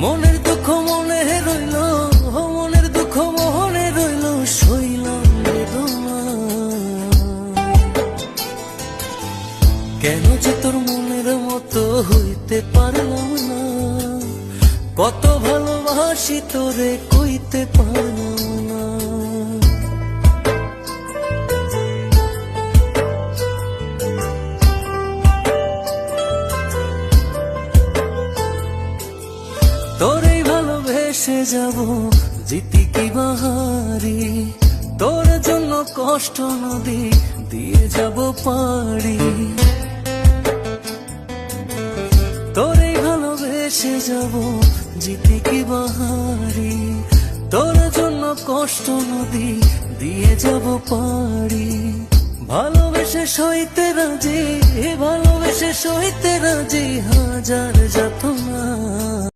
মনের দুঃখ মনে রইল, মনের দুঃখ মনে রইল, সইলাম বেদনা। কেন যে তোর মনের মতো হইতে পারলাম না, কত ভালোবাসি তোরে কইতে পারলাম না। তোরেই ভালোবেসে যাব জিতি কি বাহারি, তোর জন্য কষ্ট নদী দিয়ে যাব পাড়ি। তোরেই ভালোবেসে যাব জিতি কি বাহারি, তোর জন্য কষ্ট নদী দিয়ে যাব পাড়ি। ভালোবেসে সইতে রাজি, ভালোবেসে সইতে রাজি, হাজার যাতনা।